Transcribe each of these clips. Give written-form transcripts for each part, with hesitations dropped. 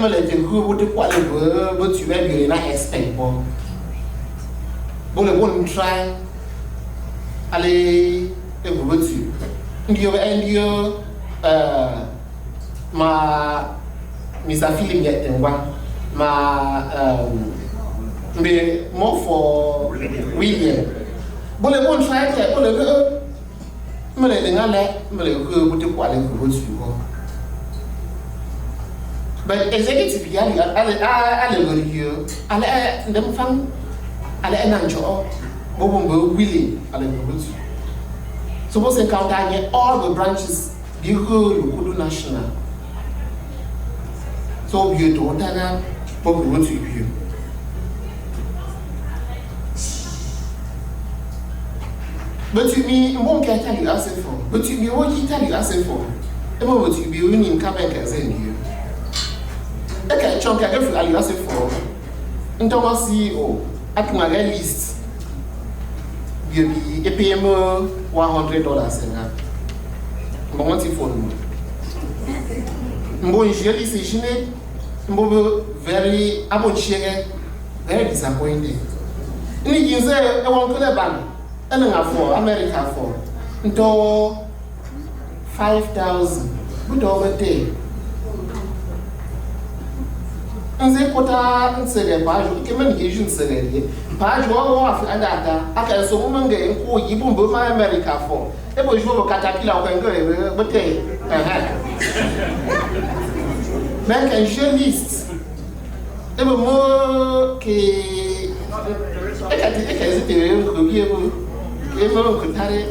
me le de vous de quoi le tu vas bien na expect bon le bon try aller et vous tu ndio ma misa film yet ma mais more for William bon le bon try que me le ngale me le vous de quoi le vous tu but executive yali ale go ale dem fam ale enanjo bo willing ale go suppose encounter all the branches the whole LECUDO national so you don't have what we want to you but you me won't get tell you ask for but you me what you tell you ask for e mo what you be winning come and send you okay chunk I go you ask for into my CEO at my list you be pay me $100 na mo ti phone mo usually say jine mo very abochere very disappointed ni yinze e won ko le ban e na for America for into 5,000 good over day nze kota nsere bajo kemen yejun sere bajo wa afi adata aka so mo nge nko yibu mbo ma America for e bo jo caterpillar ko ngere bote ben kan journalist e bo mo ke e ka zite ko bi e bo ko tare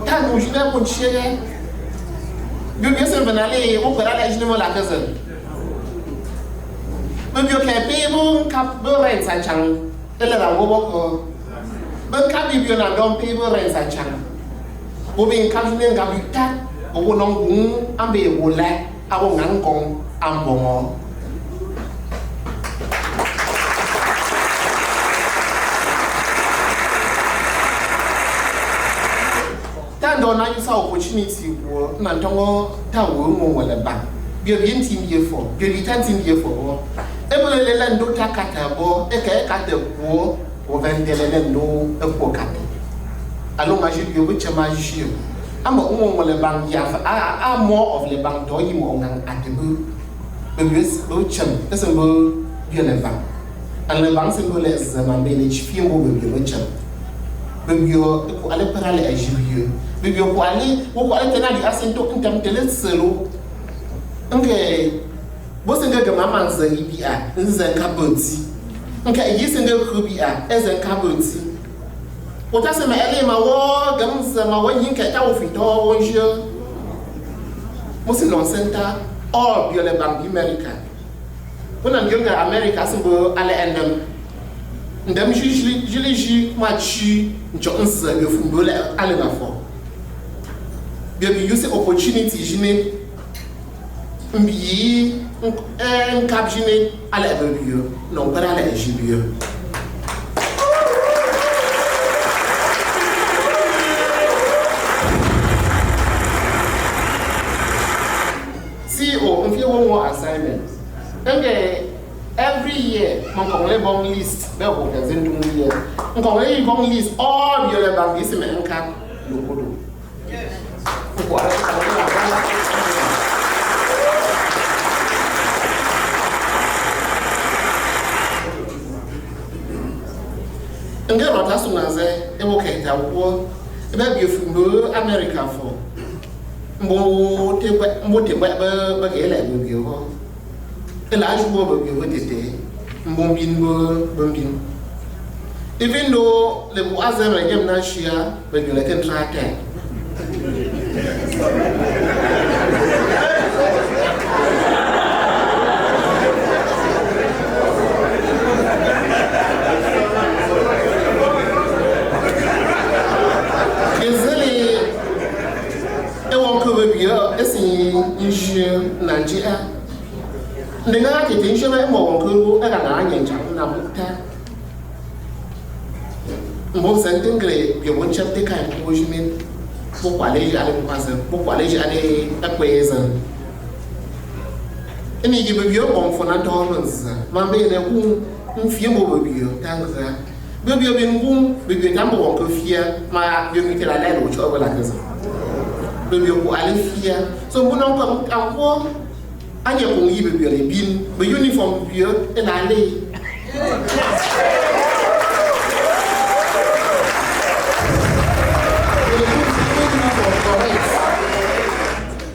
ta no jina ko chere bien sûr venale o para la jina mo la casa bio ke pe mo kap bo rent sa chang ele la wo ko ben ka bi bio na don pe bo rent sa chang o bin ka jina ga bi ta o wo non gun ambe wo la awo ngang kong ambongo tando na use opportunity wo na ntongo ta wo mo wala ba bio bien team here for bio return team here for e bo le la ndo ta kata bo e ka kata wo o vendele le no e ko kata alo ma ji bio bo chama ji ama mo wala bang ya a more of le bang do yi mo ngang atebu be bis bo cham ese bo bio le bang an le bang se bo le zaman be le chi mo bo cham bebio ko ale parale ajibio bebio ko ale tenali asento ntam tele selo nge bo senga ga mama nza ibia nza kaboti nka yisenga khubia eza kaboti otase ma ele ma wo gamza ma wanyin ka ta wo fito wonjo mo se lon center all bio le bank America bona ngira America simbo ale endem ndam jili machi nchonsa yo fumbole ale na fo be use opportunity jine mbi en cap jine ale ebio non para ale ejibio CEO on fi one more assignment every year mon ko le bon list be ko ke zendu year ko le bon list all the other bank is me nka LECUDO yes ko ala ngero ta sunaze e wo ke ta wo e be bi fu America for mbo te ba ke la bi ho la joie be bi tete mbombin bombin even though le boazem la gem na shia be bi la ken trata Nigeria dengan kita insya mau ke agak yang jauh namun kita mau senting gre biar macam tekan posimen bukan lagi ada pasal bukan lagi ada akuazan Any give a view on for Nantomans, Mamma in a womb, few over you, thanks. Baby, I've been womb, with the number of fear, my young little lad, which over like us. Baby, I live here, so when I come and walk, I just won't even be a bean, but uniform here, and I lay.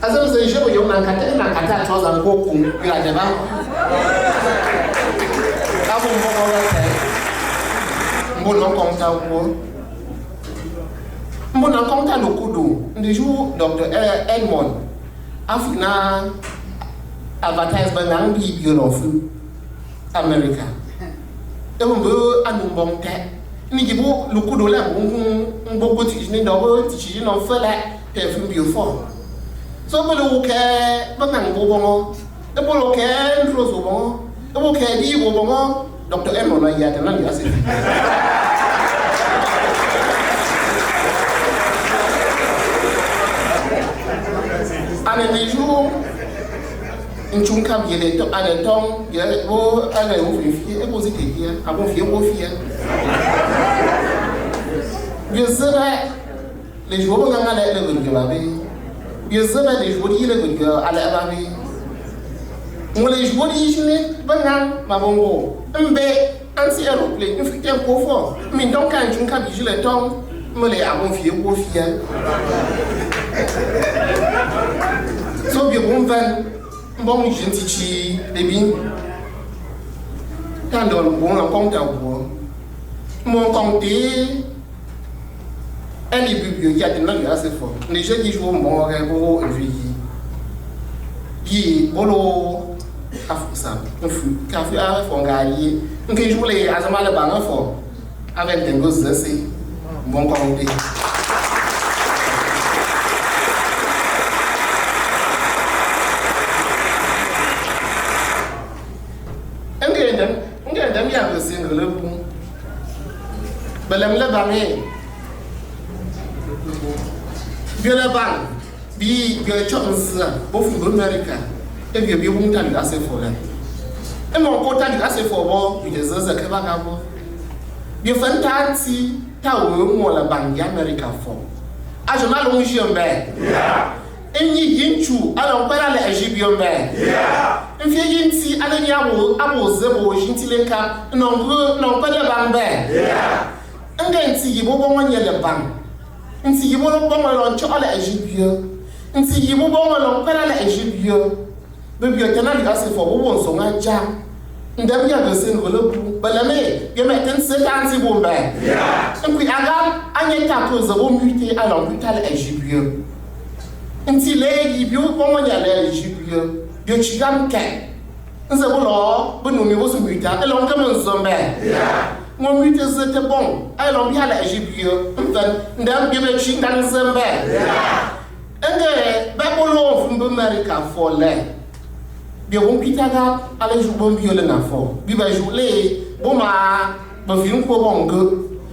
As I was a show, young man can't tell us and go home. You are the man. I won't LECUDO. The jour Dr. Edmond Africa advertisement and be beautiful America. They will go and bomb tech. Nigibo LECUDO la bobo teaching double teaching on fella beautiful. So, but okay, but I'm going to go okay, and close over. Okay, you go Dr. Emma, yet, and I say. And in the jour, in Chunkam, you let and a tongue, yet, oh, and I will fear, it was it here, I won't fear. You said that the jour and I let the good. You said that they would heal a good girl at the Abbey. Well, it's what is it, but now, my bongo, and bed, and see aeroplane, if you can't go for. I mean, don't can't drink up usually tongue, Malay, I won't feel wolf here. So, you won't then, bomb gentity, they mean, can't on one account war. More county. Any people yet in the answer for. Les gens qui jouent more et vie. Yi, bolo, afusam, café à fongaille, qui joue les azamal de banan for. Avec des gosses assez. Bon compté. Un gars d'amis à le single le bon. Belem le bamé. Bien bang, be your chance, both in America, if you be won't tell us for them. And more important, as for war, it is a cavagabo. Be fantasy, tower more bang America for. As a man who's your man. Any inchu, I don't quite let you be your man. If you didn't see any apple, zebo, shintilenka, no better bang bear. And then see you won't yell bang. Nti yibo lo bon lo ncho ala ejibio nti yibo bon lo kwala la ejibio bebi o tena diga se fo wo nso ngaja ndem ya go se no lo bu balame ye meten se tanti bomba nkwi aga anye ta ko zo bo muti ala muta la ejibio nti le yibio bon nya la ejibio yo chigam ke nze bo lo bo no mi wo so muta ala ngam nzo mba mon but c'était bon. Alors bien la Égypte, ndam bibe chingan zembe. Enge babolo fumbe America for le. Bi won kitaga ala ju bon biole na for. Bi ba jule boma ba film ko bongo.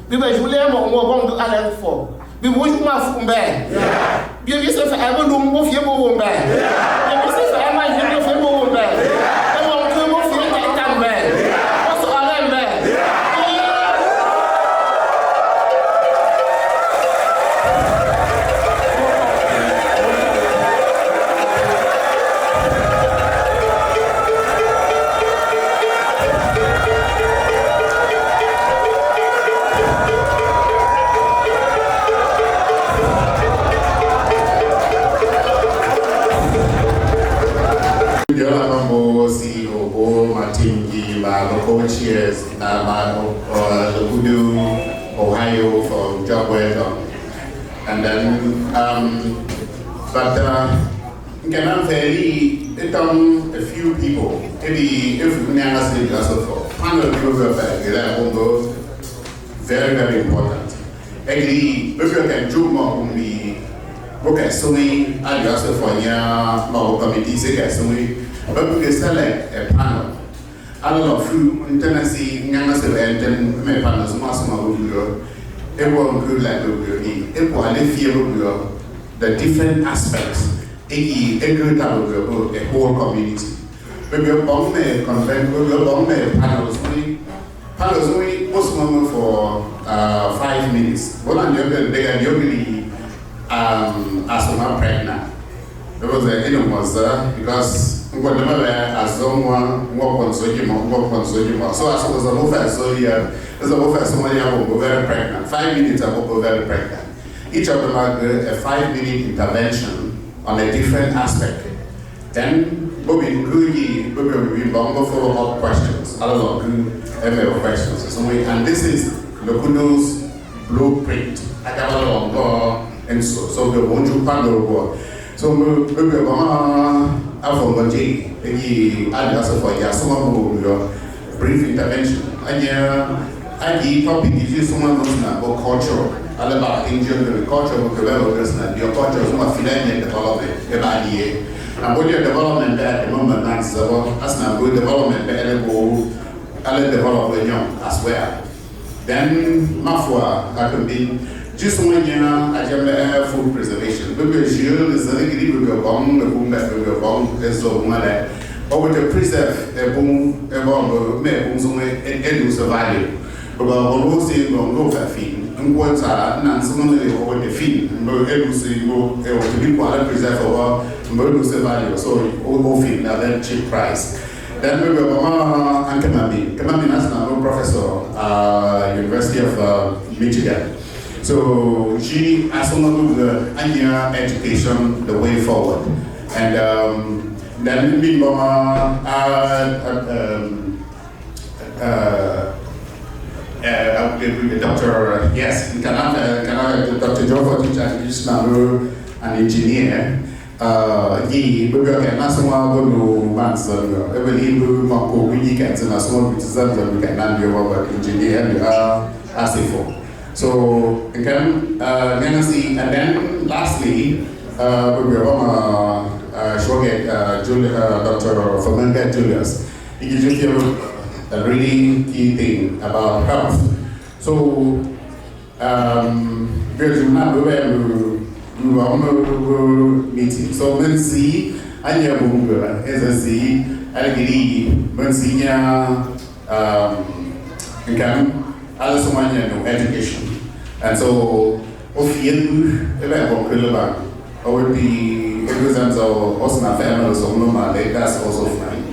Bi ba jule mo bongo ala for. Bi wo ju ma fumbe. Bi bi se fa abo dum bo fie bo bombe. Bi se fa ma je fie bo bombe. E mo ko bo fie ta tambe. Co-chairs LECUDO, Ohio for job well done. And then, can I very a few people, maybe if we never say also for panel program, very, very important. Actually, if you can do more, we work as so many, and also for your committee, say so many, but we can select a panel. I don't know, through internacy, young and my partners, Massimo, everyone could like the different aspects, a whole community. maybe a bomb convent, maybe a bomb panels only most moment for 5 minutes. What I'm doing, they are usually as I'm pregnant. There was a because whatever as someone work on so as I was a move so yeah, as a move somebody will very pregnant. 5 minutes I will go very pregnant. Each of them had a 5-minute intervention on a different aspect. Then Bobby will be follow-up questions. I don't know, questions. And this is LECUDO's blueprint. I got a lot and so we want to panel. So we will have a for your brief intervention. And the topic is just someone about culture. All about Indian culture, your culture is more philanthropic development about the and what your development at the moment that's not good development I'll develop young as well. Then Mafua that can be just when I food preservation. Because you is a little bomb, the boom that will bomb is so mother. Or with the preserve a boom, a bomb, may lose a value. But we'll say, no feed. And what's and someone over the feed, and we'll say, to be quite preserve over, and we'll lose the value. So, all feed at that cheap price. Then we will and Kamami National Professor, University of Michigan. So she has someone with the education the way forward. And then we Dr. Yes, Dr. Joe is an engineer. He will get national months. Every Mako, we can send us one with we can engineer as a so again, and then lastly, we will Dr. Fernandez Julius. He gives you a really key thing about health. So, because you not we are meeting. So, when see, I hear Bunga, as I see, I agree, when see, also someone education. And so, if you or the exams of Osna families or Noma, that's also fine.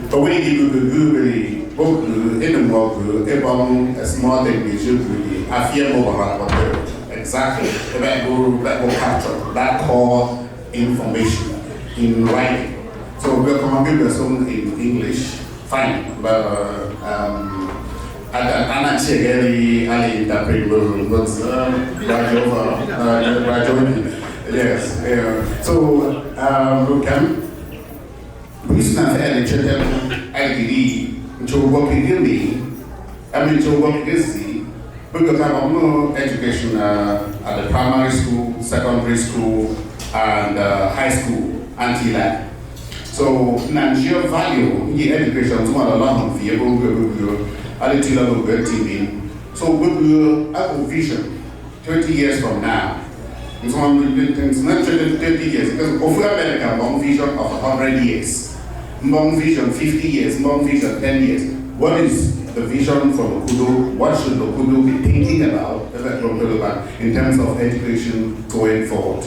But when you do in the world, a small thing we should be a fear over exactly that will capture that core information in writing. So we'll come and give us some in English, fine, but I'm not sure I interpret what's yes. So we can reason of education ID to work in to work because I have no education at the primary school, secondary school, and high school until that. So Nigeria value the education is one of the so we have a vision 20 years from now. It's not 30 years because of America, long vision of 100 years, long vision 50 years, long vision 10 years. What is the vision for LECUDO? What should LECUDO be thinking about in terms of education going forward?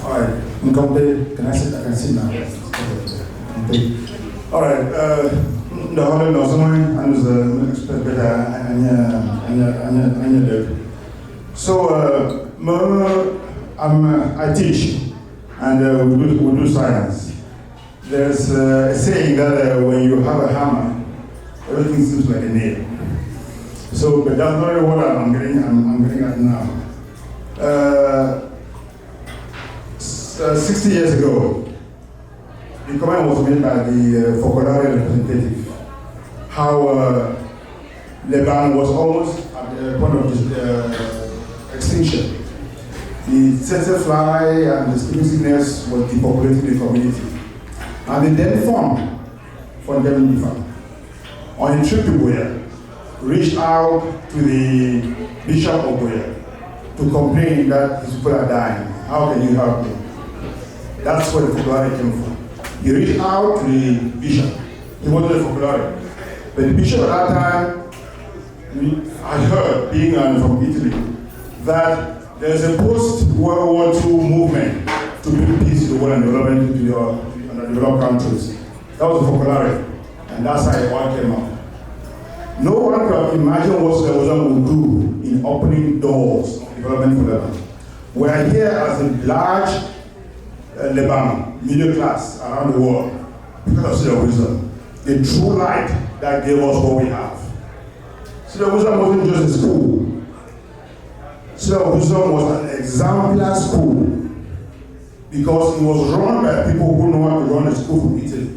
All right, can I sit now? Yes. Okay. All right. The whole knows someone and was expert so I teach and we do science. There's a saying that when you have a hammer, everything seems like a nail. So, but that's not really what I'm getting at now. 60 years ago, the comment was made by the Focolare representative, how Lebanon was almost at the point of extinction. The tsetse fly and the sleeping sickness was depopulating the community. And they then formed for them on a trip to Boya, reached out to the Bishop of Boya to complain that his people are dying. How can you help me? That's where the Focolare came from. He reached out to the bishop. He wanted a focolare. But the bishop at that time, I heard, being from Italy, that there's a post-World War II movement to bring peace to the world and development to the developed countries. That was the focolare, and that's how it all came out. No one could have imagined what XPROZONE would do in opening doors of development for Lebanon. We are here as a large Lebanon, middle class around the world, because of XPROZONE, the true light that gave us what we have. XPROZONE wasn't just a school. XPROZONE was an exemplar school because it was run by people who know how to run a school from Italy.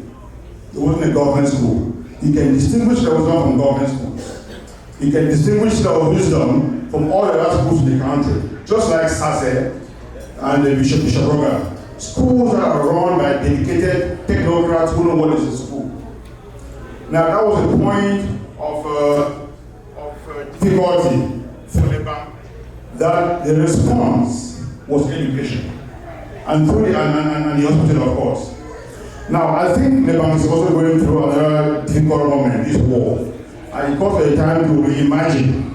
It wasn't a government school. You can distinguish XPROZONE from government schools. You can distinguish XPROZONE from all the other schools in the country, just like SASE and Bishop Roger. Schools that are run by dedicated technocrats who know what is a school. Now that was a point of difficulty for Lebanon, that the response was education, and through the hospital, of course. Now, I think Lebanon is also going through another difficult moment, this war. And it calls for a time to reimagine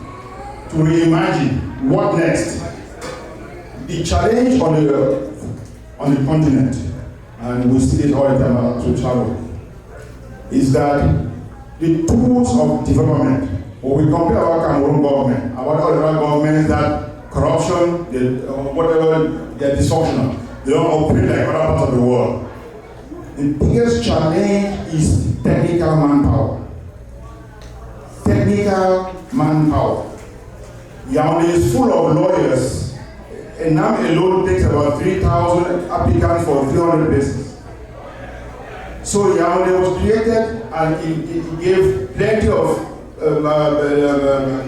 what next. The challenge on the continent, and we see it all the time as we travel, is that the tools of development, when we compare our Cameroon government, about other governments that corruption, whatever, they're dysfunctional, they don't operate like other parts of the world. The biggest challenge is technical manpower. Technical manpower. Yaoundé is full of lawyers, and now alone takes about 3,000 applicants for 300 places. So Yaoundé was created, and it gave plenty of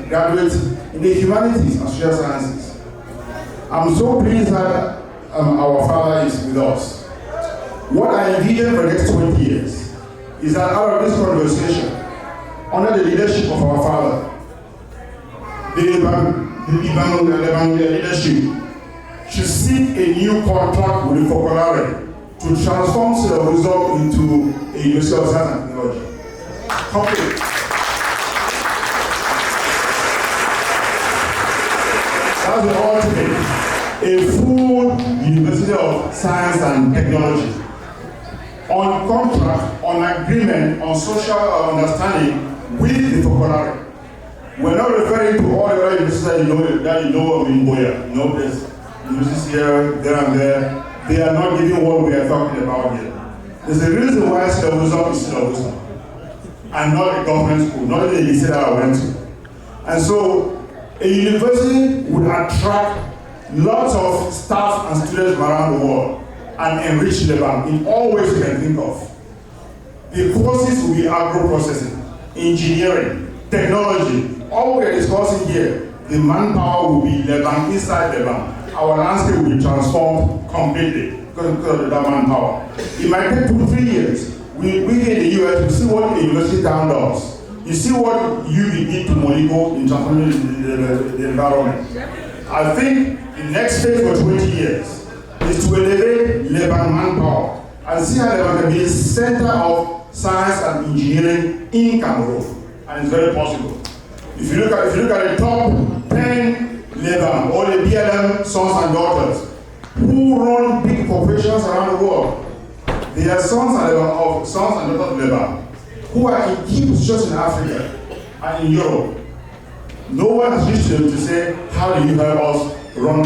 graduates in the humanities and social sciences. I'm so pleased that our father is with us. What I envision for the next 20 years is that out of this conversation, under the leadership of our father, the Lebanon leadership should seek a new contract with the focolare to transform XPROZONE into a University of Science and Technology. Complete. That's the ultimate. A full University of Science and Technology. On contract, on agreement, on social understanding with the focolare. We're not referring to all the other universities that you know in Boya. You know, there's universities here, there and there. They are not giving what we are talking about here. There's a reason why XPROZONE is XPROZONE, and not a government school, not the lycée that I went to. And so, a university would attract lots of staff and students from around the world and enrich Lebanon in all ways you can think of. The courses will be agro-processing, engineering, technology. All we are discussing here, the manpower will be Lebanon, inside Lebanon. Our landscape will be transformed completely because of that manpower. It might take 2-3 years. We in the US, we see what a university town does. You see what UB did to Monaco in transforming the environment. I think the next phase for 20 years is to elevate Lebanon manpower and see how Lebanon can be a center of science and engineering in Cameroon. And it's very possible. If you look at the top 10 Lebanon, all the BLM sons and daughters who run big corporations around the world, they are sons and daughters of Lebanon who are in key positions in Africa and in Europe. No one has reached them to say, how do you help us run?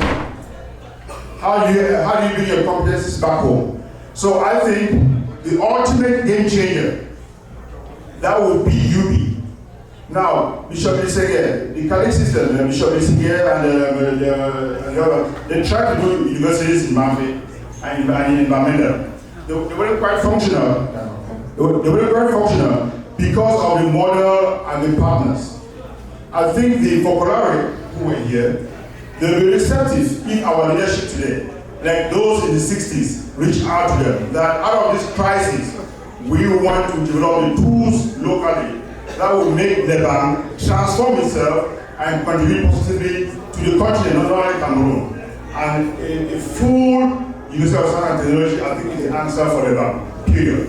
How do you bring your competencies back home? So I think the ultimate game changer, that would be UB. Now, Bishop Lisege, the Catholic system, Bishop Lisege and the other, they tried to do universities in Mamfe and in Bamenda. They weren't quite functional. They weren't quite functional because of the model and the partners. I think the focolare who were here, they'll be receptive if our leadership today, like those in the 60s, reach out to them, that out of this crisis, we want to develop the tools locally that will make Lebanon transform itself and contribute positively to the continent, not only Cameroon. And a full University of Science and Technology, I think, is the answer for the bank. Period.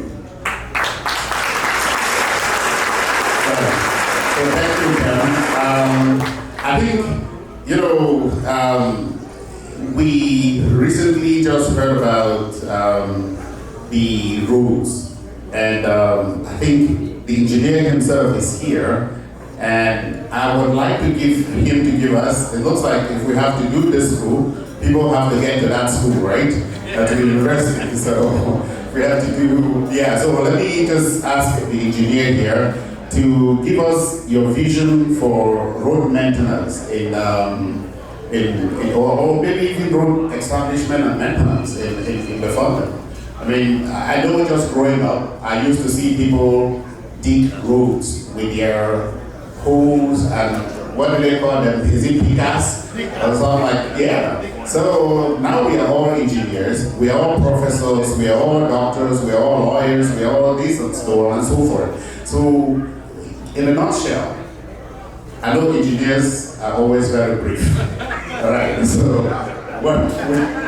So thank you, Kevin. I think, you know, we recently just heard about the roads, and I think the engineer himself is here, and I would like to give him to give us, it looks like if we have to do this school, people have to get to that school, right? To the university, so we have to do, yeah, so let me just ask the engineer here to give us your vision for road maintenance or maybe even road establishment and maintenance in the Fountain. I mean, I know just growing up, I used to see people dig roads with their holes and what do they call them? Is it Picasso? Or something like, yeah. So now we are all engineers, we are all professors, we are all doctors, we are all lawyers, we are all this and so on and so forth. So, in a nutshell, I know engineers are always very brief. All right, so what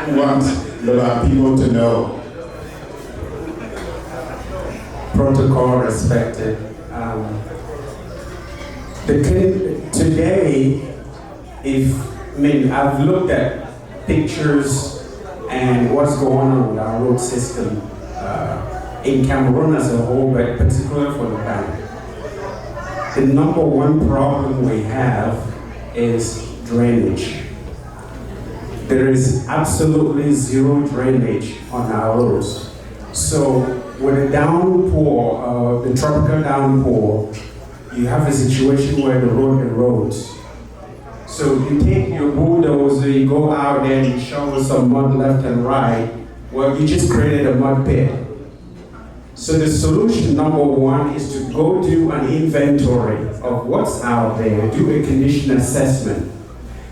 we want the people to know. Protocol respected. Today, I've looked at pictures and what's going on with our road system in Cameroon as a whole, but particularly for the bank. The number one problem we have is drainage. There is absolutely zero drainage on our roads. So with a downpour, the tropical downpour, you have a situation where the road erodes. So you take your bulldozer, you go out there and you shovel some mud left and right, well, you just created a mud pit. So the solution number one is to go do an inventory of what's out there, do a condition assessment.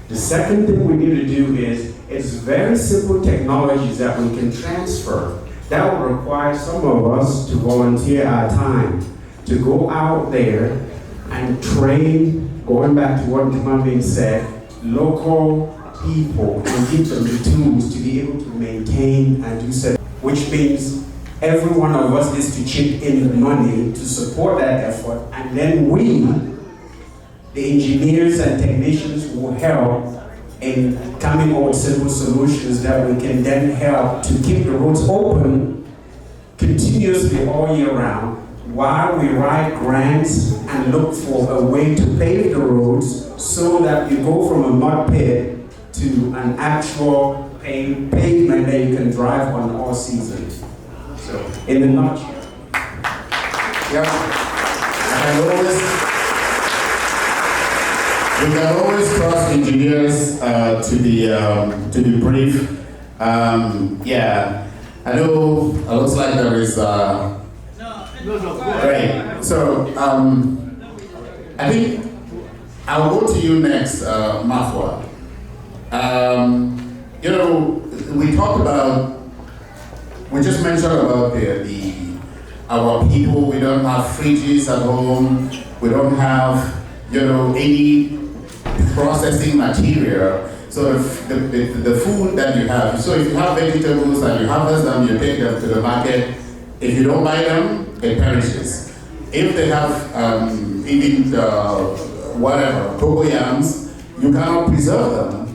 The second thing we need to do is, it's very simple technologies that we can transfer. That will require some of us to volunteer our time, to go out there and train, going back to what Timothy said, local people and give them the tools to be able to maintain and do so, which means every one of us is to chip in the money to support that effort, and then we, the engineers and technicians, will help in coming up with simple solutions that we can then help to keep the roads open continuously all year round while we write grants and look for a way to pave the roads so that you go from a mud pit to an actual pavement that you can drive on all seasons. So, in the nutshell. Yeah. We can always trust engineers to be brief. Yeah, I know it looks like there is. Great. So I think I'll go to you next, Mafwa. You know, we just mentioned about our people. We don't have fridges at home. We don't have, any processing material. So the food that you have, so if you have vegetables and you harvest them, you take them to the market. If you don't buy them, it perishes. If they have even cocoa yams, you cannot preserve them,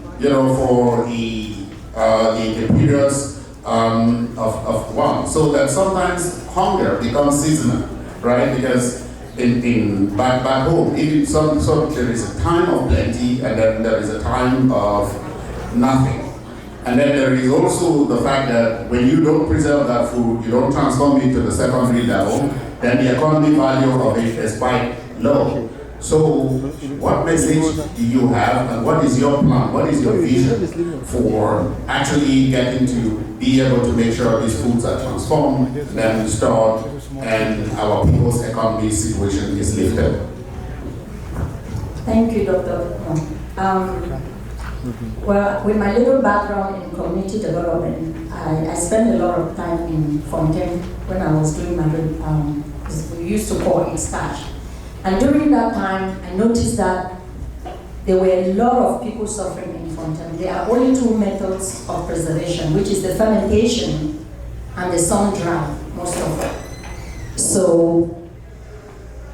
for the periods of one. So that sometimes hunger becomes seasonal, right? Because back home, even there is a time of plenty, and then there is a time of nothing. And then there is also the fact that when you don't preserve that food, you don't transform it to the secondary level, then the economic value of it is quite low. So what message do you have, and what is your plan, what is your vision for actually getting to be able to make sure these foods are transformed, then stored, and our people's economic situation is lifted? Thank you, Dr. Well, with my little background in community development, I spent a lot of time in Fontaine when I was doing my, we used to call it stash. And during that time, I noticed that there were a lot of people suffering in Fontaine. There are only two methods of preservation, which is the fermentation and the sun dry, most of it. So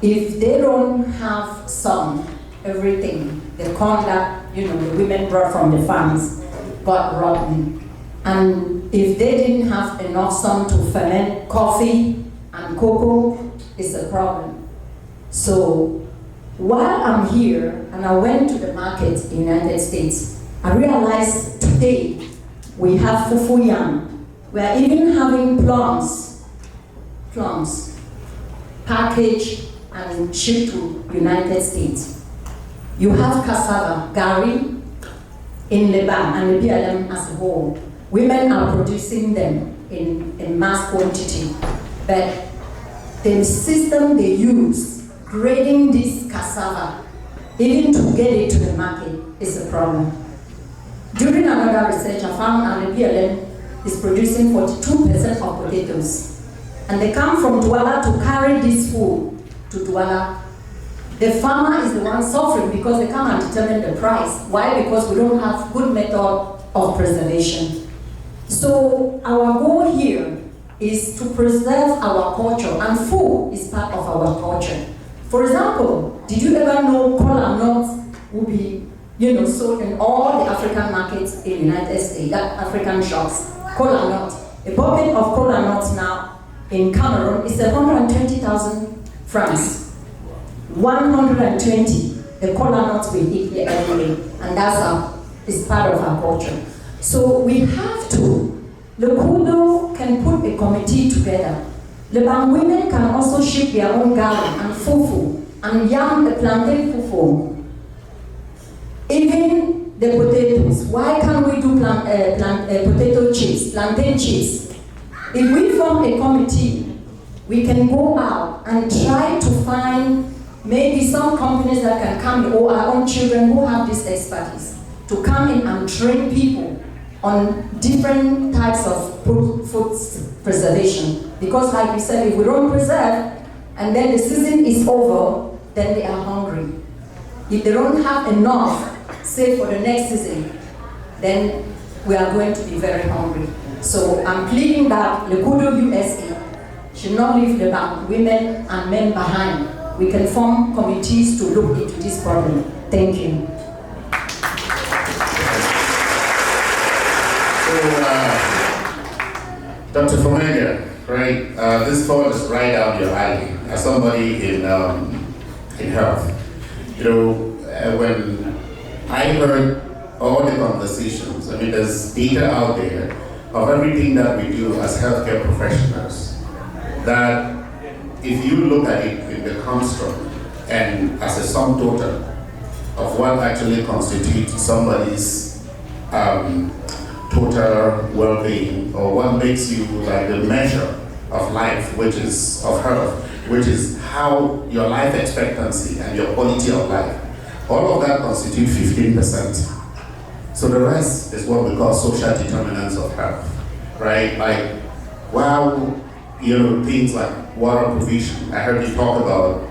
if they don't have sun, everything, the corn that the women brought from the farms got rotten. And if they didn't have enough sun to ferment coffee and cocoa, it's a problem. So while I'm here and I went to the market in the United States, I realized today we have fufu yam. We are even having plums packaged and shipped to United States. You have cassava, gari, in Lebanon and the BLM as a whole. Women are producing them in mass quantity, but the system they use grading this cassava, even to get it to the market, is a problem. During another research, I found that the BLM is producing 42% of potatoes, and they come from Douala to carry this food to Douala. The farmer is the one suffering because they come and determine the price. Why? Because we don't have good method of preservation. So our goal here is to preserve our culture, and food is part of our culture. For example, did you ever know kola nuts will be sold in all the African markets in the United States, African shops? Kola nut. A bucket of kola nuts now in Cameroon is 120,000 francs. 120. The kola nuts we eat here every day, and is part of our culture. So we have to. LECUDO can put a committee together. Lebanon women can also ship their own gari and fufu and yam, the plantain fufu. Even the potatoes. Why can't we do potato chips, plantain chips? If we form a committee, we can go out and try to find maybe some companies that can come, or our own children who have this expertise, to come in and train people on different types of food preservation. Because like you said, if we don't preserve, and then the season is over, then they are hungry. If they don't have enough, say for the next season, then we are going to be very hungry. So I'm pleading that LECUDO USA should not leave the women and men behind. We can form committees to look into this problem. Thank you. Dr. Fomega, right? This falls right down your alley as somebody in health. When I heard all the conversations, there's data out there of everything that we do as healthcare professionals, that if you look at it in the construct and as a sum total of what actually constitutes somebody's total well-being, or what makes you like the measure of life, which is of health, which is how your life expectancy and your quality of life, all of that constitute 15%. So the rest is what we call social determinants of health, right? Like, things like water provision. I heard you talk about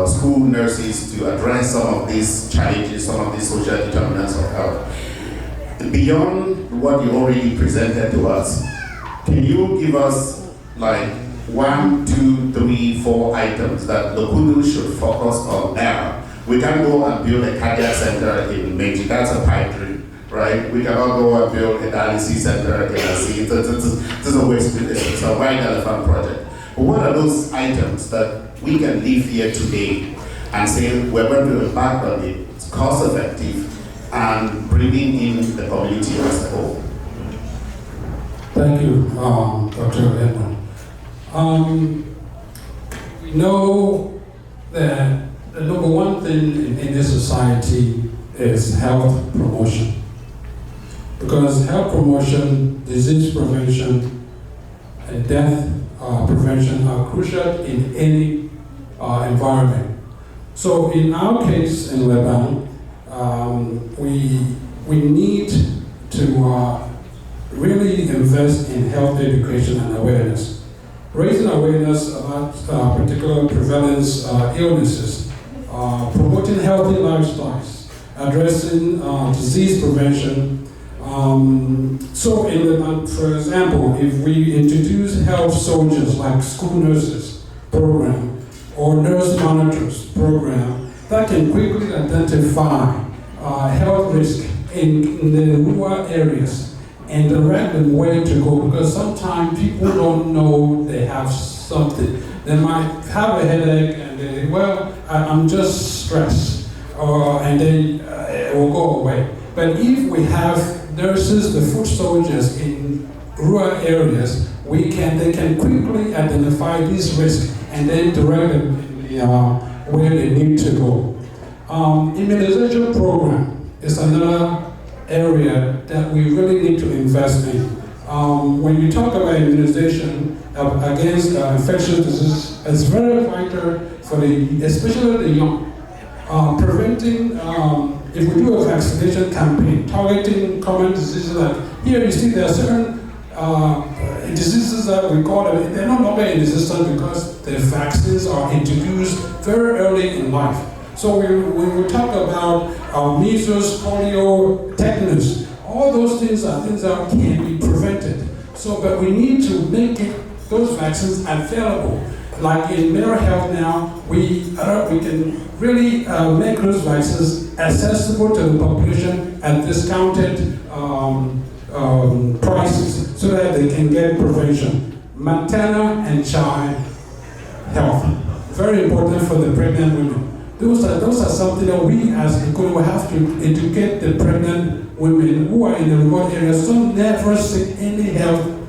school nurses to address some of these challenges, some of these social determinants of health. Beyond what you already presented to us, can you give us like 1, 2, 3, 4 items that LECUDO should focus on now? We can't go and build a cardiac center in Meiji, that's a pipe dream, right? We cannot go and build a dialysis center in Asi. It's a waste, it's a white elephant project. But what are those items that we can leave here today and say we're going to embark on it, it's cost effective, and bringing in the community as a whole? Thank you, Dr. Edmond. We know that the number one thing in this society is health promotion. Because health promotion, disease prevention, and death prevention are crucial in any environment. So in our case in Lebanon, we need to really invest in health education and awareness. Raising awareness about particular prevalence illnesses promoting healthy lifestyles, addressing disease prevention. So for example, if we introduce health soldiers like school nurses program or nurse monitors program, that can quickly identify health risk in the rural areas and direct them where to go, because sometimes people don't know they have something. They might have a headache and they, well, I'm just stressed, and then it will go away. But if we have nurses, the foot soldiers in rural areas, they can quickly identify these risks and then direct them where they need to go. Immunization program is another area that we really need to invest in. When you talk about immunization against infectious diseases, it's very vital for especially the young. Preventing, if we do a vaccination campaign targeting common diseases, like here you see there are certain diseases that we call them, they're no longer in existence because the vaccines are introduced very early in life. So when we talk about measles, polio, tetanus, all those things are things that can be prevented. So, but we need to make those vaccines available. Like in mental health now, we can really make those vaccines accessible to the population at discounted prices so that they can get prevention. Maternal and child health, very important for the pregnant women. Those are something that we as LECUDO will have to educate the pregnant women who are in the remote areas, so never seek any help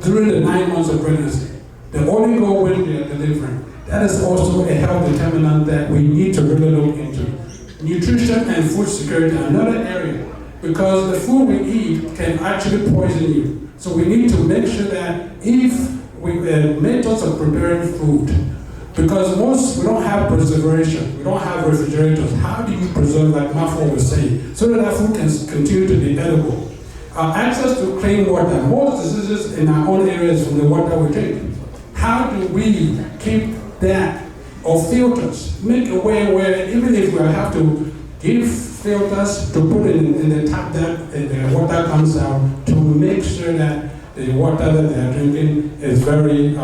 during the 9 months of pregnancy. They only go when they are delivering. That is also a health determinant that we need to really look into. Nutrition and food security are another area, because the food we eat can actually poison you. So we need to make sure that if we methods of preparing food, because we don't have preservation, we don't have refrigerators. How do you preserve, like Mafo was saying, so that food can continue to be edible? Access to clean water. Most diseases in our own areas from the water we drink. How do we keep that, or filters? Make a way where even if we have to give filters to put in the tap that the water comes out, to make sure that the water that they are drinking is very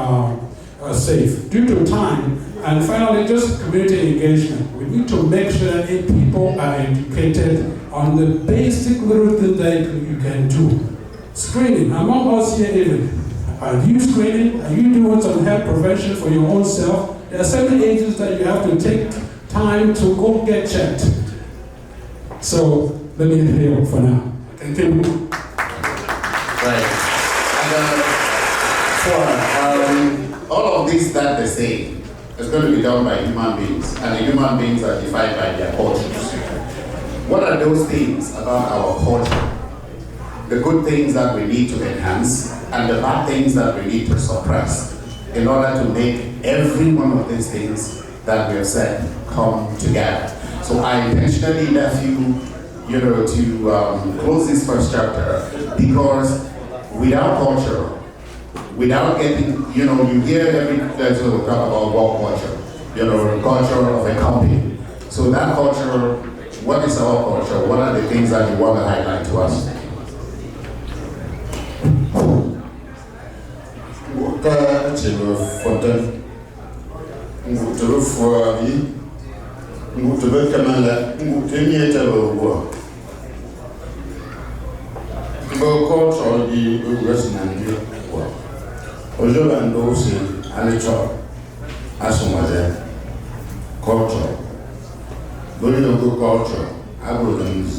safe. Due to time, and finally just community engagement. We need to make sure that people are educated on the basic little things that you can do. Screening, among us here even. Are you screening? Are you doing some health prevention for your own self? There are certain ages that you have to take time to go get checked. So let me hear for now. Continue. Right. And all of this that they say is going to be done by human beings, and the human beings are defined by their cultures. What are those things about our culture? The good things that we need to enhance, and the bad things that we need to suppress, in order to make every one of these things that we have said come together. So I intentionally left you, to close this first chapter, because without culture, without getting, you hear every person will talk about work culture, the culture of a company. So that culture, what is our culture? What are the things that you want to highlight to us? Culture. Going to go culture, algorithms,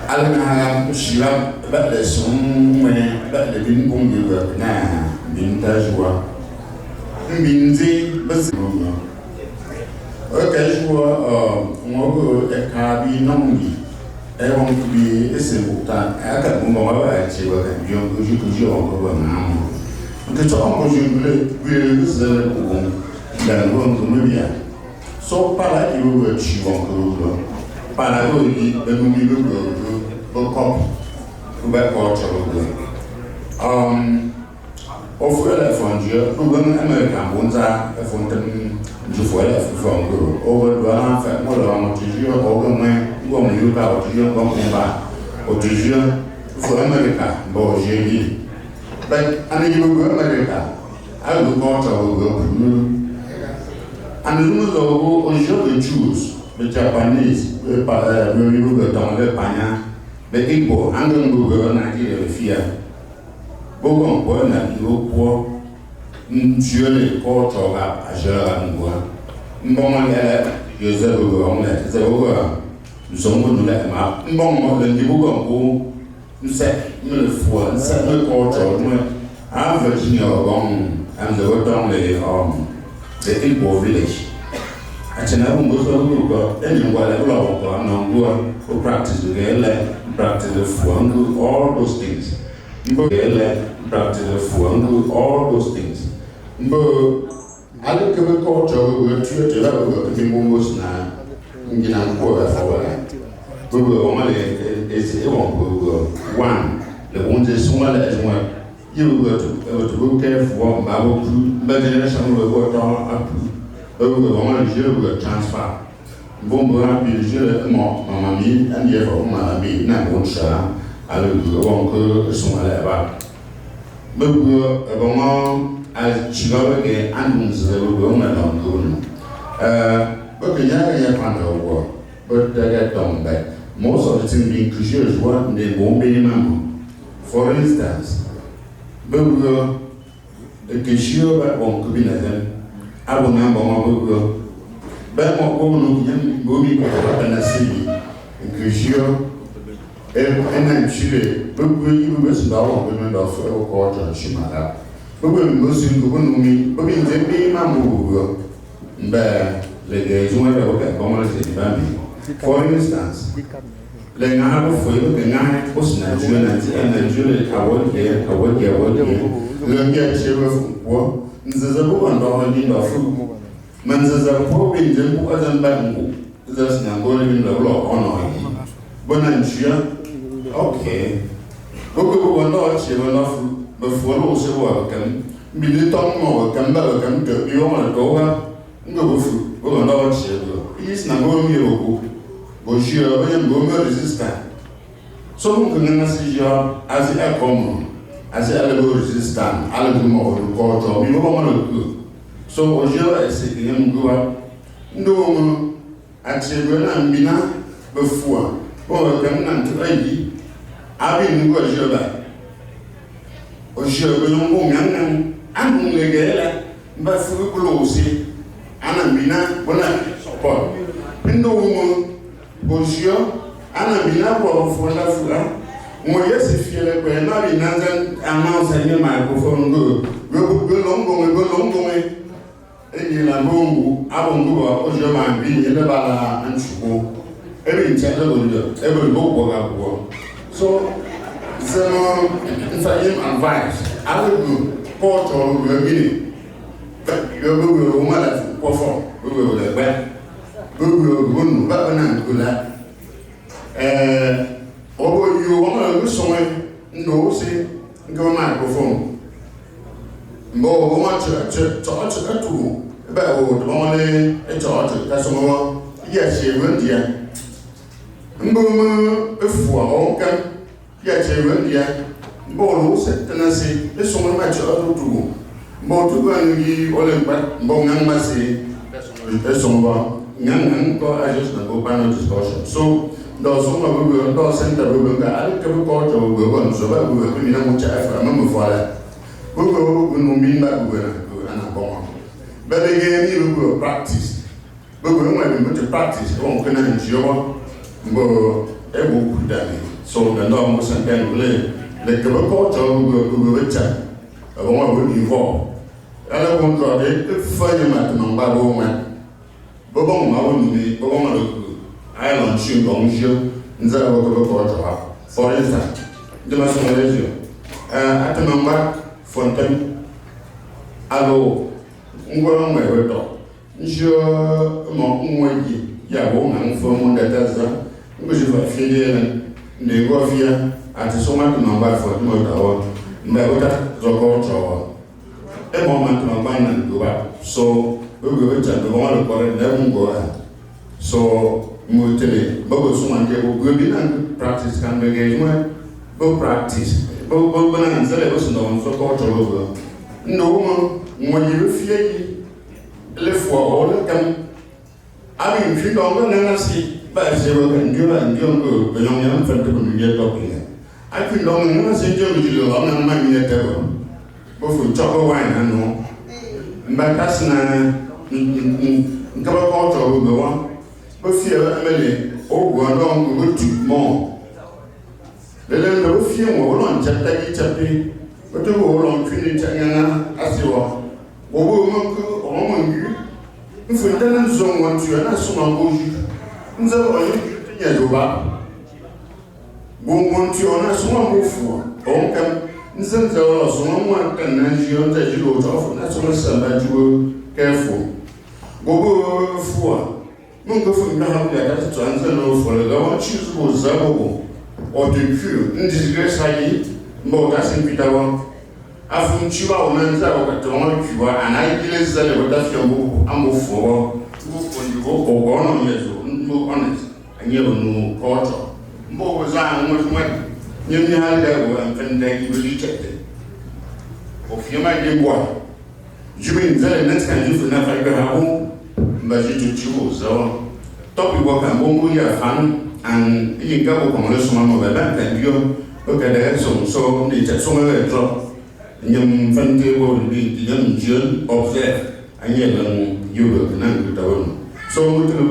Alana Shila, but the song when but the bin boom you were now, bin Tajua. Binzi, but okay, you are a carby nombi. I want to be a simple time. I can move over at you and you could go over now. The talk will listen than going to Libya. So, Pala, you will she won't go. Pala, you will go copy. Culture. offre la frontière, nous venons américain, on a la fontaine, je vois la frontière, on va en faire, moi, on toujours, on va moins, on y va, on toujours, on combat, on toujours, il faut américain, bon, j'ai dit. But, and you go America, I will go to and the rules of the Jews, the Japanese, the Panya, the Igbo, and the Google, Nigeria, fear. Go on, born at you poor, surely call to a shell and go. Mbonga, yourself go on that, the over. Someone to let him up. Mbonga, then you go. Set for set no culture. I'm Virginia Gong and the work down the Igbo village. At an album goes over anyone who practice the Gaelic, practice the Fuangu, all those things. Gaelic, practice the Fuangu, all those things. But I look at the culture, we were treated to have a most now. You know, for we will only is one. The ones is small as one. You were to go careful, Bible crew, but generation will go down up. We will only transfer. Bomba be the more, Mamma me, and yet for Mamma me, not one shall. I will go on small about. But we were a bomb as Chicago again, and we will go on. But the young found a war, but they get down back. Most of the things being crucial is what they won't be remembered. For instance, we will the crucial by one combination. I will number one will but more woman will be in a city. Crucial and then Chile, but we will down women of a quarter and Shimada. We will Muslim go on me, but in the be mamma bear the days when I work at Commerce family. For instance, the Nahab for you, the night was Nigerian and Nigeria, I work here, learn your sheriff war, Zazabu and Dohan of food. Manzazapo in the other bamboo, there's no going in the law honor. But I'm sure, okay. Go one dog, she will not before also welcome. Be the tongue more, come back, come to you want to go up, go on dog, she will. He's not going to Bonjour, bonjour, resistant. Some can see you as a common, as a little resistant, a little more culture, we want to do. So, bonjour, I say, him go up. No, actually, when I'm been before, or come on to ID, I've been go your back. Bonjour, young and only but for close, and I'm been when I support. No, Bonjour, Anna Binabo for La Fula. More yes, if you're a not in another amounts and your microphone go long way. In a bongo, I won't go out your man being in the bala and school. Every channel, every book. So, if I am advice, I will do port or we're beginning. But you will woman perform, we will let back. We will go back and do that. Over you want to somewhere, no, say, go microphone. More want to talk to about only a charge, that's more. Yes, you went here. Boom, if for all can, yes, you went here. Bolo said, and I say, this one my child to go. More to go and give all in back, Bongang Massey, that's over. Young go, I just go panel discussion. So, those who are going to send the ribbon, I look at the court or we will so that we will be able to have a number for that. We will mean that we will go and go on. But again, you will practice. But we want to practice, don't can ensure, but able to damage. So, the normal and then let the court or we will check. I want to involve. I don't want to if fireman to my woman. Bobon, I won't be Bobon. I don't shoot on you, and then I will go to her. For instance, the Mason at the number Fontaine. Allo, Ngwang, my daughter. Je m'en ya woman from the Tazza, which is a filial Negofia at the Somat number for Motor, Mabota, Zogo, a moment to my and go back. So we will return to one of the never go. So Mutele, but someone will be and practice can be engagement, but practice. But bananas, there was no so called over. No, when you fear, live for all of them. I mean, if you don't know, see, but zero and you go, the young man felt to be talking. I feel long enough, say, you long and my minute ever. Both for chocolate wine, I know. But that's not cover culture will go on. But fear, Emily, oh, go along, go to more. The land of fear will on Chappy, but to go on Trinity as you are. Or you. If we don't zone one to another, someone goes, you years over. Won't want you on a small move for. Come, instead of someone can you on the you off, and that's what somebody you careful. Go for. Mungo from now, that's to answer no for the government choose was Zabo or to cure. In disgrace, I eat more that's in Peter. After Chiba or Nanza or Katonga, and I feel as though that's your move. I'm move for when you go for 1 years old, no honest, and you know culture. More was I much money. You know how they were and then you rejected. Of your mind, you what? You mean the next time you will never go home, but you to choose. So, topic work and Bongo, you fun, and you go on the summer of the bank and you look at the so they just so many drop. Young Fante will be the young June observe, and you will connect the one. So, we can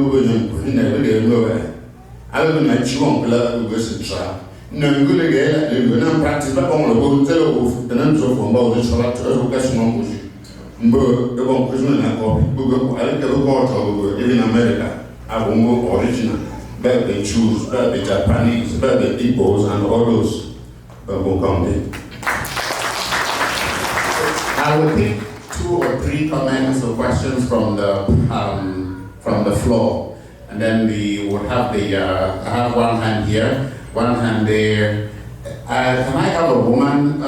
never get nowhere. I don't know you won't play with try. No good again, you will not practice back on the boat, the names of about the short to catch one bush. But the one prisoner I don't go even America. I won't go original. But they choose, but the Japanese, but the Igbos, and all those. But won't come there. I will pick 2 or 3 comments or questions from the floor, and then we would have the. I have one hand here, one hand there. Can I have a woman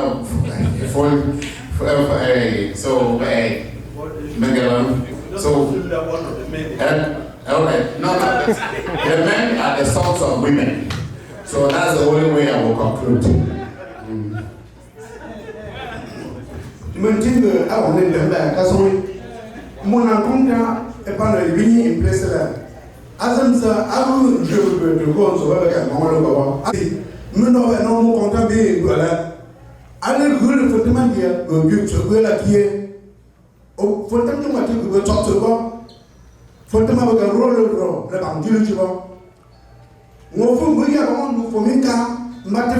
Magellan? So, okay, no, the men are the sons of women, so that's the only way I will conclude. Maintenant que avant de la casson mon encontre est pas le vini in place là azam ça avant je veux de quoi on va avec maman le baba nous non mon content bien voilà allez le fortement dire que tu la qui est au fortement matin que tu sortes pas fortement avec un rôle le bandier tu vois on faut me dire on faut minka matin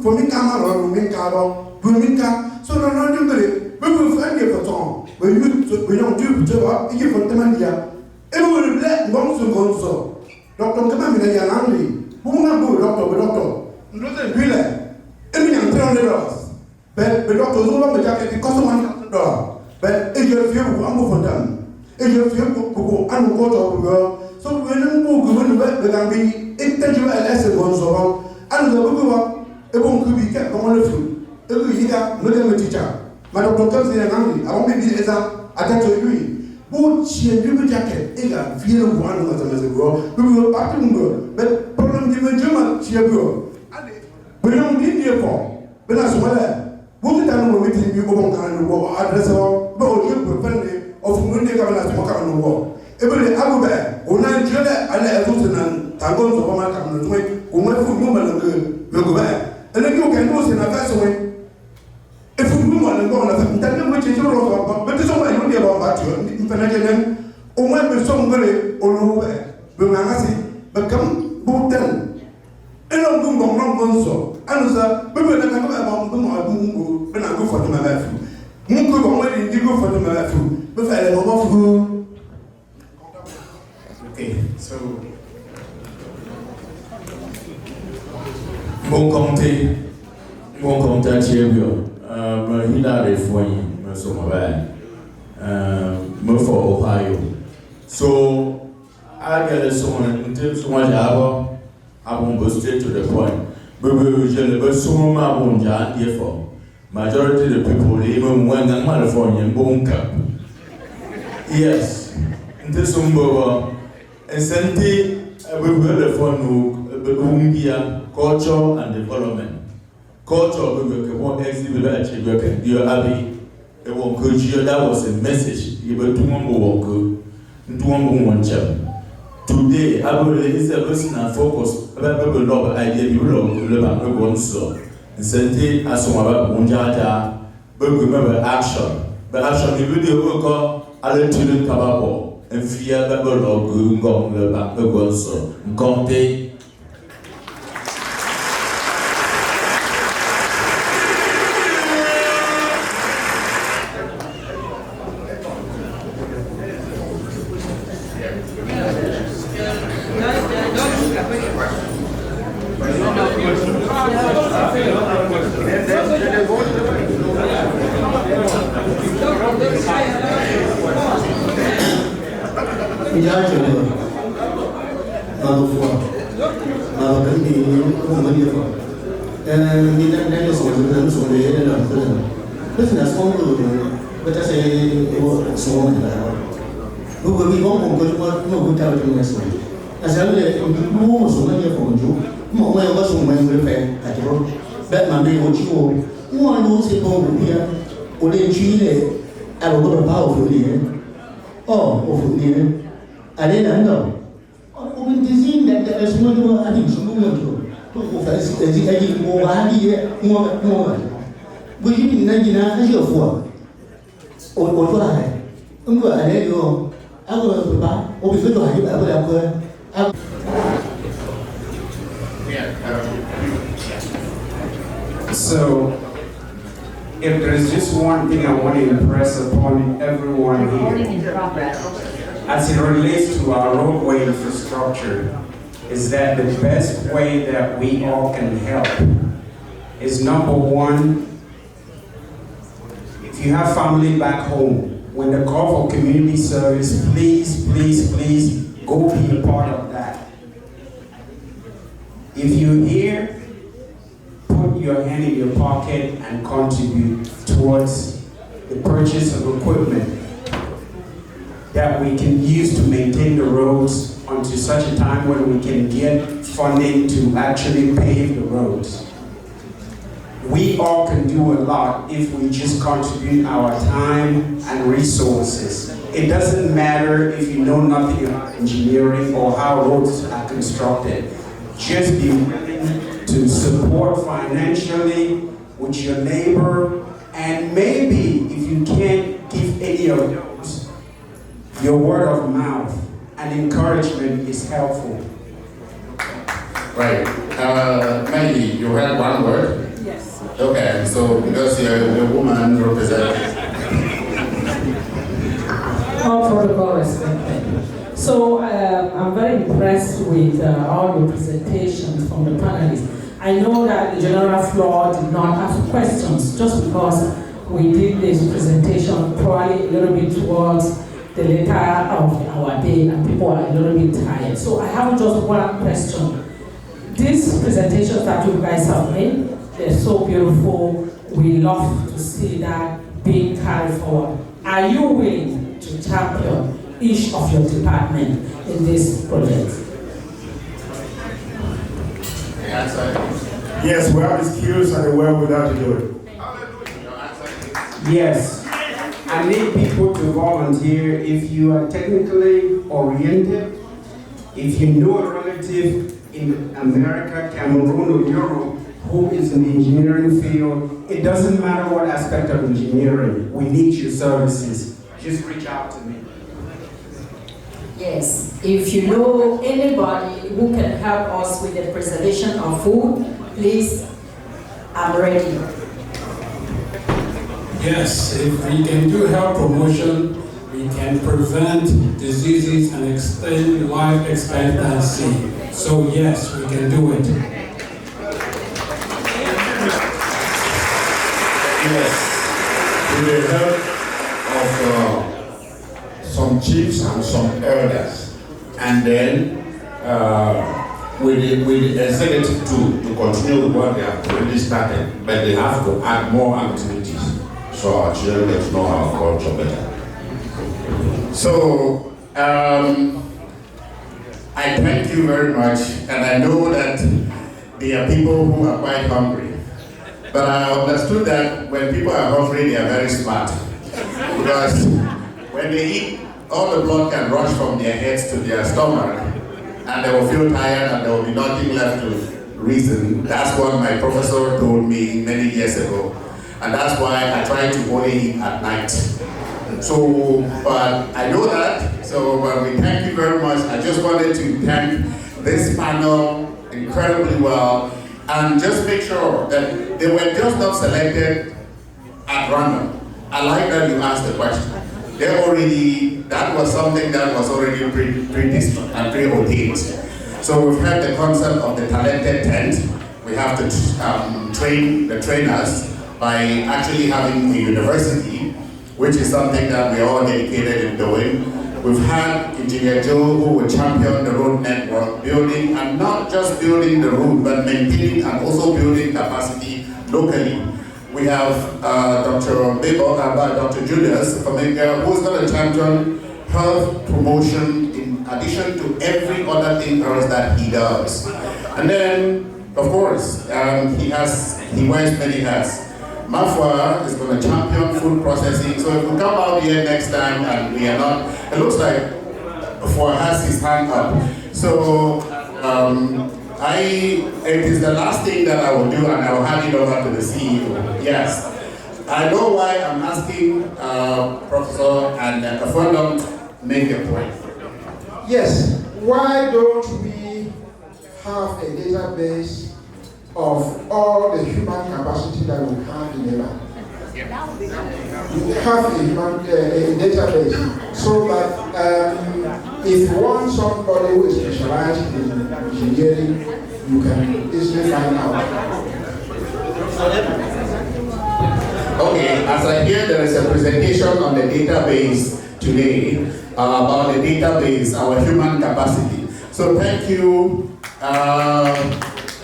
faut minka marron minka bon minka so no ndimbe bebe fa ndie foton we yu we yon du butewa igi fontama dia e bo le ble ngonso docteur kama mi na ya nandi bu nga bo docteur ndoze bile e mi nyam $300 be docteur zo ba me jacket it cost $100 but e je fie bu ambo fontam e je fie bu anu ko to bu so we no bu go no be gambi e tejo ls ngonso anu zo bu wa e bo nkubi ke ko le fu et lui, il a me dit, madame docteur, c'est un ami, avant de dire ça, attends lui. Bon, si un double jacket, il a vieux voir nous dans un zéro, nous ne pas tout le monde, mais problème de me dire, si un peu. Allez, venons dire fort, venons à ce moment-là. Vous êtes à nous mettre une bio bon quand nous voit, adresse bon, je peux faire des offres des caméras quand nous voit. Et bien, les Aboubert, on a un jeu à l'air tout dans Tangon, sur pas mal comme nous, au moins, il faut nous le gouvernement. Et le gars, c'est une affaire, il faut que nous, on a fait une telle moitié de l'autre, mais disons, il y a un battu, il fait un au moins, nous sommes venus au loup, le magasin, mais comme Boutin, et l'on nous bon so, à nous ça, mais nous avons un go for ma mère. Mon coup, on va dire go for ma mère, mais faire les moments fous. Okay, so. Bon compte Thierry. Me Hillary Foy, me so me for Ohio. So I get someone until someone job, I won't go straight to the point. But je le veux sûrement bon job, therefore. majority of the people, even when I'm California, bone cup. Yes, in this umbrella, and Senti, we will for no culture and development. Culture, we will exhibit actually, your abbey. That was a message. You were to today, I will is a personal focus about the love idea you love about one so. And send as about Munjata, but remember action. But action, the video will go other children Kababo and fear the love going on about the one so. Conte. So, if there's just one thing I want to impress upon everyone here, as it relates to our roadway infrastructure, is that the best way that we all can help is number one, if you have family back home, when they call for community service, please, please, please go be a part of that. If you're here, put your hand in your pocket and contribute towards the purchase of equipment that we can use to maintain the roads until such a time when we can get funding to actually pave the roads. We all can do a lot if we just contribute our time and resources. It doesn't matter if you know nothing about engineering or how roads are constructed. Just be willing to support financially with your neighbor, and maybe if you can't give any of those, your word of mouth and encouragement is helpful. Right. Maggie, you had one word? Yes. Okay, so because you're a woman representative. All protocol respected. So I'm very impressed with all the presentations from the panelists. I know that the general floor did not ask questions just because we did this presentation probably a little bit towards the later of our day and people are a little bit tired. So I have just one question. These presentations that you guys have made, they're so beautiful. We love to see that being carried forward. Are you willing to champion each of your department in this project? Yes, we have the skills and the wherewithal to do it. Yes. I need people to volunteer. If you are technically oriented, if you know a relative in America, Cameroon, or Europe who is in the engineering field, it doesn't matter what aspect of engineering, we need your services. Just reach out to me. Yes, if you know anybody who can help us with the preservation of food, please, I'm ready. Yes, if we can do health promotion, we can prevent diseases and extend life expectancy. So yes, we can do it. Yes, with the help of some chiefs and some elders, and then with the executive to continue with what they have already started, but they have to add more activities so our children get to know our culture better. So, I thank you very much, and I know that there are people who are quite hungry. But I understood that when people are hungry, they are very smart. Because when they eat, all the blood can rush from their heads to their stomach, and they will feel tired and there will be nothing left to reason. That's what my professor told me many years ago. And that's why I try to only eat at night. So, but I know that, so we thank you very much. I just wanted to thank this panel incredibly well, and just make sure that they were just not selected at random. I like that you asked the question. That was something that was already pre-discussed and pre-ordained. So we've had the concept of the talented tent. We have to train the trainers by actually having a university, which is something that we are all dedicated in doing. We've had Engineer Joe, who will champion the road network building, and not just building the road, but maintaining and also building capacity locally. We have Dr. Julius from India, who's going to champion health promotion in addition to every other thing else that he does. And then, of course, he wears many hats. Mafua is going to champion food processing. So if we come out here next time and we are not, it looks like Mafua has his hand up. So it is the last thing that I will do, and I will hand it over to the CEO. Yes, I know why I'm asking Professor and Kafondom to make a point. Yes, why don't we have a database of all the human capacity that we have in the land? We have a database so that if you want somebody who is specialized in engineering, you can easily find out. Okay, as I hear there is a presentation on the database today about the database, our human capacity. So thank you.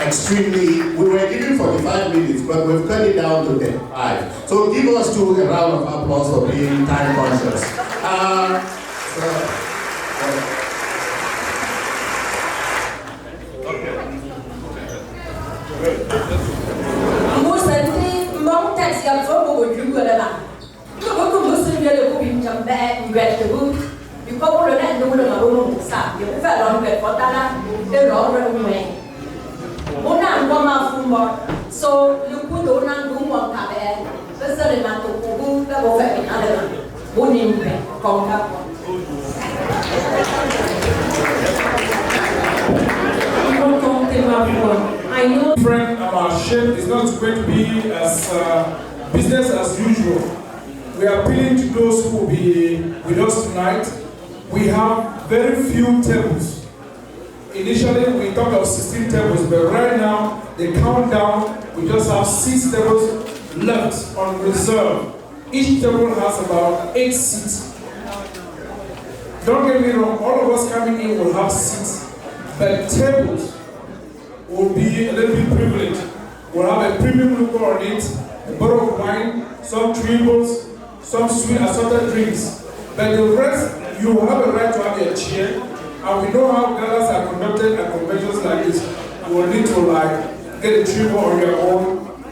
Extremely, we were given 45 minutes, but we've cut it down to 5. So give us a round of applause for being time conscious. So LECUDO nang gumong kabe, besar na tu kubu ka bofe in ada bunim be kongkap. I know friend our shape is not going to be as business as usual. We are appealing to those who will be with us tonight. We have very few tables. Initially, we talked of 16 tables, but right now, the countdown, we just have 6 tables left on reserve. Each table has about 8 seats. Don't get me wrong, all of us coming in will have seats, but tables will be a little bit privileged. We'll have a premium liquor on it, a bottle of wine, some triples, some sweet assorted drinks. But the rest, you will have a right to have a chair. And we know how galas are conducted at conventions like this. You will need to get a triple on your own,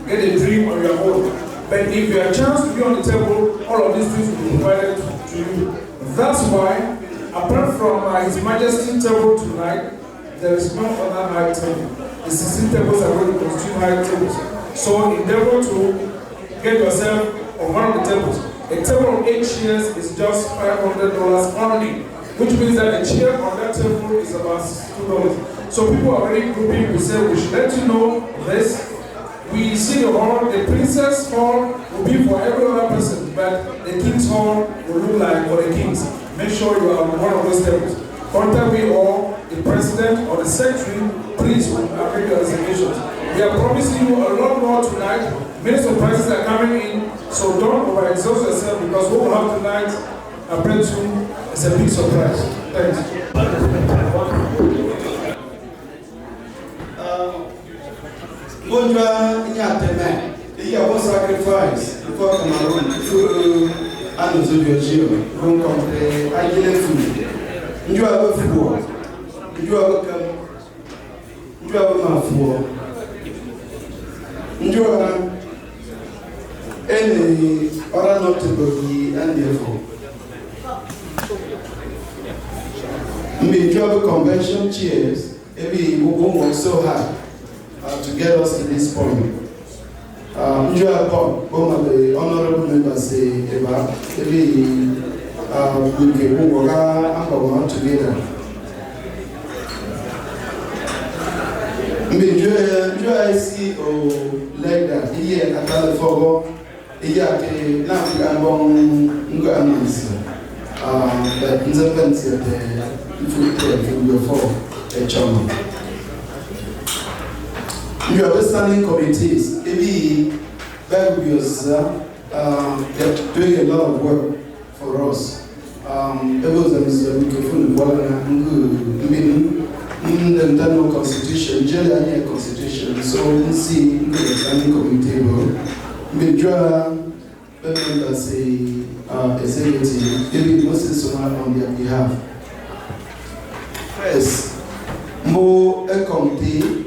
get a drink on your own. But if you have a chance to be on the table, all of these things will be provided to you. That's why, apart from His Majesty's table tonight, there is no other high table. The 16 tables are going to constitute high tables. So endeavor to get yourself on one of the tables. A table of 8 chairs is just $500 only, which means that a chair on that table is about $2. So people are already grouping. We say we should let you know this. We see the hall, the Princess Hall will be for every other person, but the King's Hall will look like for the Kings. Make sure you are on one of those tables. Contact me or the President or the Secretary, please, make your reservations. We are promising you a lot more tonight. Many surprises are coming in, so don't overexhaust yourself, because what we'll have tonight, I bet you, it's a big surprise. Thanks. Bonjour, Yateme, he was sacrificed before Cameroon through Anuzio, who come the ideal food. You have a fool, you have a come, you have a fool, you have any other notable and therefore. Me job convention chairs, every won't work so hard to get us to this point. One of the honorable members say about every we can work together. Me joy see like that here at the fogo. Here now we are going to answer. But in the event that you understanding committees, maybe they're doing a lot of work for us. The constitution, general constitution, so we see the planning committee members say executive, maybe Moses on their behalf. First, more a committee,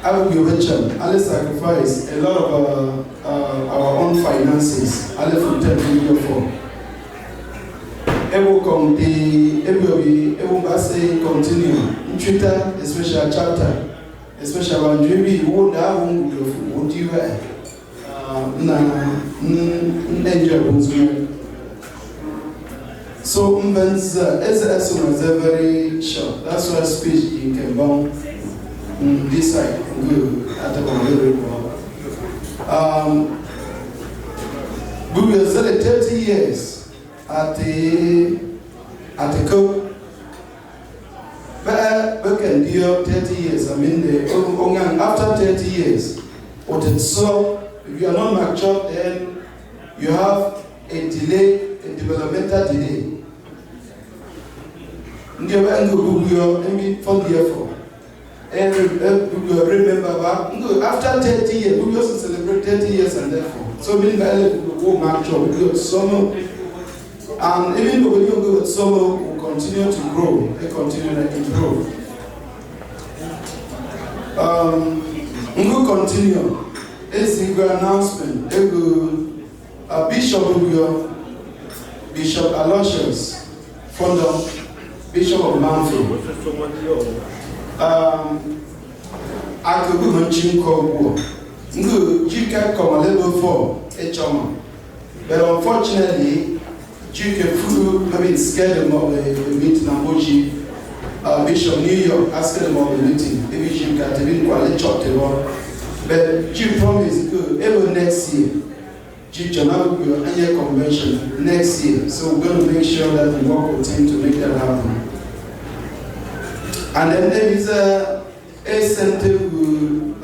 I will be rich. I'll sacrifice a lot of our own finances. I'll put 10 million for. Every committee, every say continue. Twitter, a special chapter, a special one. Maybe would you so as very short. That's why speech you can bomb this side good at the very well. We will celebrate 30 years at the cook. But we can do 30 years. I mean, after 30 years, what it's so. If you are not mature, then you have a delay, a developmental delay. And remember, after 30 years, we also celebrate 30 years and therefore. So meanwhile, we will mature, we go to summer. And even though we don't go to summer, we continue to grow, we continue to improve. We will continue. It's a good announcement. Bishop Aloysius, founder, Bishop of Manfield. I could go on Chinko. You can come a level 4, HM. But unfortunately, you can scared them of the meeting Namboji, Bishop New York, asked them of the meeting. Maybe you can even quality chop the one. But you promise good every next year. You will be annual convention next year. So we're going to make sure that we work with him to make that happen. And then there is a center with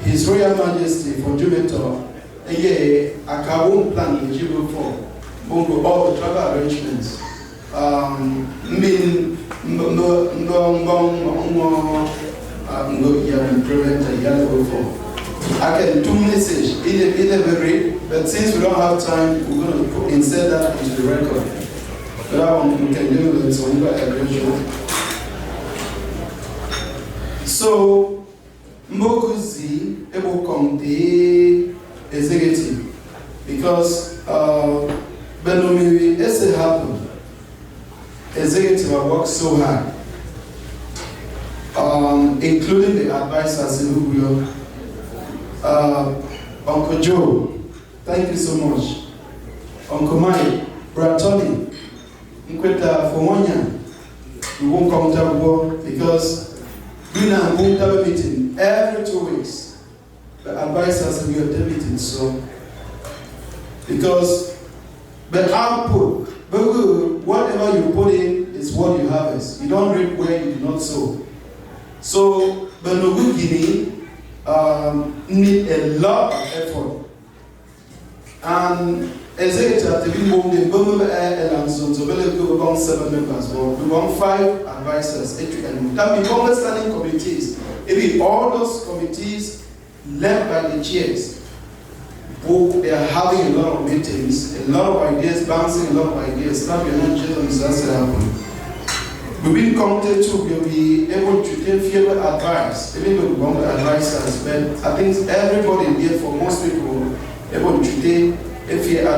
His Royal Majesty for Jumeto. A carbon plan with you for all the travel arrangements. I can do message in a very, but since we don't have time, we're going to insert that into the record. But that one we can do it, so we got a so Mokuzi able come the executive because Benomi essay happened. Executive have worked so hard. Including the advisors in Google. Uncle Joe, thank you so much. Uncle Mike, Brother Tony, Nkweta for 1 year, we won't come to work because we now won't have a meeting every 2 weeks. The advisors will be meeting, so because the output, whatever you put in is what you harvest. You don't reap where you do not sow. So, Benogu Guinea need a lot of effort. And executive to be moved in Burma and so to be 7 members, but we want 5 advisors. That become standing committees. It be all those committees led by the chairs. They are having a lot of meetings, a lot of ideas, bouncing a lot of ideas. That we're not just on disaster happen. We've been committed to be able to take favor advice, even though we want to advise us. But I think everybody here, for most people, able to take a fair advice.